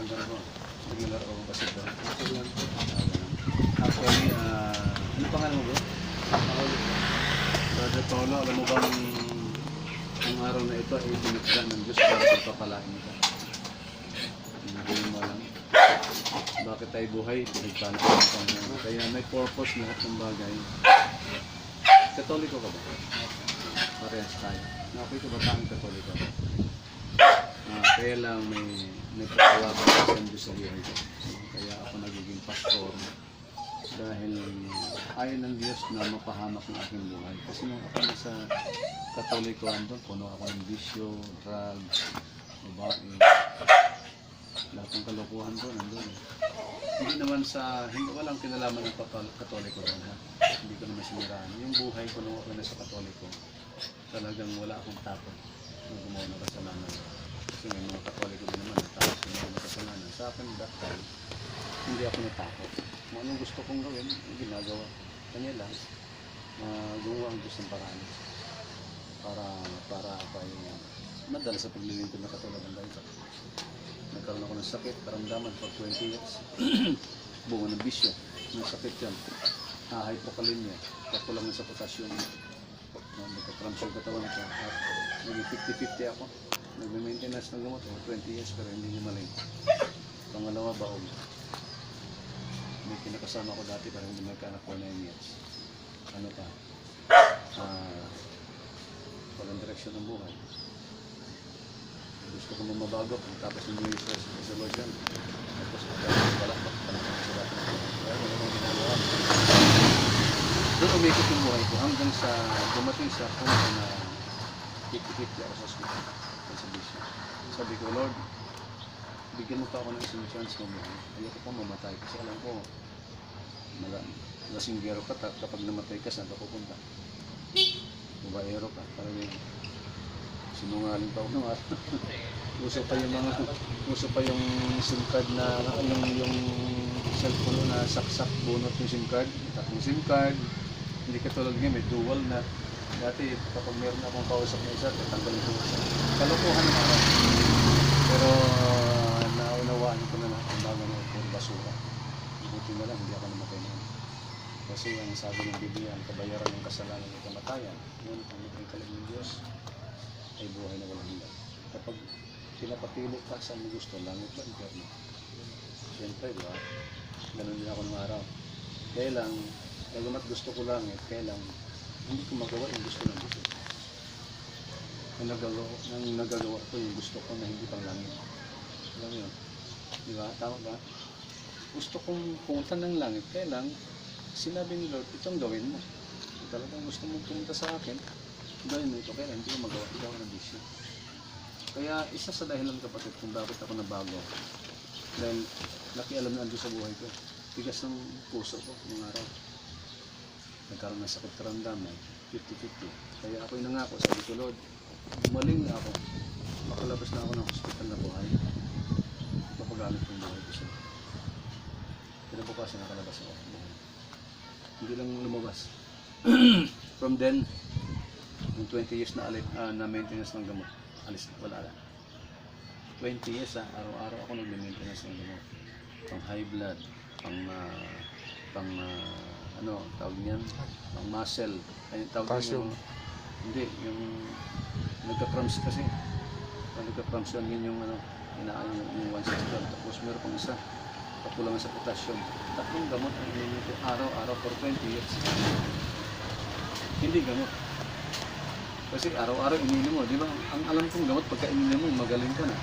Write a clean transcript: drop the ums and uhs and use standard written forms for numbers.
hanggang ko. Regular o kasi ba? Actually, ano pangalan mo bro? Paolo. Brother Paolo, alam mo bang ang araw na ito ay binigyan ng Diyos para pagpapalain ka? Hindi mo alam. Bakit tayo buhay? Pinagpala ko ng Panginoon. Kaya may purpose lahat ng bagay. Katoliko ka ba? Parehas tayo. Ako'y kabataan Katoliko. Kaya lang may pagkawagan sa Diyos sa buhay ko. Kaya ako nagiging pastor dahil ayaw ng Diyos na mapahamak ng aking buhay. Kasi nung ako sa Katoliko andun, puno ako ng bisyo, drugs, babae, lahat ng kalokohan doon, andun. Hindi naman walang kinalaman ng Katoliko doon, ha? Hindi ko naman siniraan. Yung buhay ko nung ako na sa Katoliko, talagang wala akong takot na gumawa ng kasalanan. Kasi may mga Katoliko din naman, tapos gumawa ng kasalanan. Sa akin, that time, hindi ako natakot. Kung anong gusto kong gawin, ginagawa. Kanya lang, gumawa ang Diyos ng paraan. Para ako ay madala sa paglilingkod na katulad ng dahil. Nagkaroon ako ng sakit, karamdaman for 20 years. Bunga ng bisyo. Ng sakit yan. Hypokalemia. Kakulang na sa potassium. Nagka-cramps yung katawan ko. At naging 50-50 ako. Nagme-maintenance ng gamot for 20 years pero hindi nimaling. Pangalawa, baog. May kinakasama ko dati pero hindi nagkaanak for 9 years. Ano pa? Walang direksyon ng buhay. Gusto ko mabago tapos yung New Year's resolution. Tapos balakbak sa lahat ng buhay. Kaya wala nang ginagawa. Doon umikot yung buhay ko hanggang sa dumating sa punto na 50-50 ako sa hospital. Sabi ko, Lord, bigyan mo pa ako ng isang chance mo buhay. Ayoko pa mamatay kasi alam ko lasinggero ka kapag namatay ka saan ka pupunta. Babaero ka, parang yung sinungaling pa ako nung araw. Uso pa yung SIM card na yung cellphone na saksak bunot yung SIM card. Tapos SIM card, hindi ka tulad ngayon, may dual na. Dati kapag meron akong kausap na isa, tatanggalin ko isa. Kalokohan na ako. Pero naunawaan ko na lang ang bago na ito, basura. Buti na lang, hindi ako namatay na yun. Kasi ang sabi ng Biblia, ang kabayaran ng kasalanan ng kamatayan, yun ang nagkakalit ng Diyos, ay buhay na walang hanggan. Kapag pinapatili ka sa mo gusto, langit ba, impyerno? Siyempre, di ba? Ganun din ako ng araw. Kaya lang, nagamat gusto ko langit, kaya lang, hindi ko magawa yung gusto ng Diyos. Nang nagagawa ko yung gusto ko na hindi pang langit. Alam mo yun? Di ba? Tama ba? Gusto kong pumunta ng langit, kaya lang, sinabi ni Lord, itong gawin mo. Kung talagang gusto mong pumunta sa akin, gawin mo ito, kaya lang, hindi ko magawa. Hindi ako ng bisyo. Kaya isa sa dahilan kapatid kung bakit ako nabago. Dahil nakialam na ang Diyos sa buhay ko. Tigas ng puso ko ng araw. Nagkaroon ng sakit karamdaman, 50-50. Kaya ako'y nangako, sabi ko, Lord, umaling na ako. Makalabas na ako ng hospital na buhay. Mapagamit ko yung buhay ko siya. Pinabukasan nakalabas ako. Hindi lang lumabas. From then, yung 20 years na maintenance ng gamot, alis na, wala lang. 20 years araw-araw ako nag-maintenance ng gamot. Pang high blood, ano, tawag niyan, pang muscle. Ay, tawag niyan hindi, yung nagka-cramps kasi. Nagka-cramps yun yung ano, inaayon yung 160. Tapos meron pang isa, kakulangan sa potassium. Tatlong gamot ang ininom ko araw-araw for 20 years. Hindi gamot. Kasi araw-araw ininom mo, di ba? Ang alam kong gamot, pagka ininom mo, magaling ka na.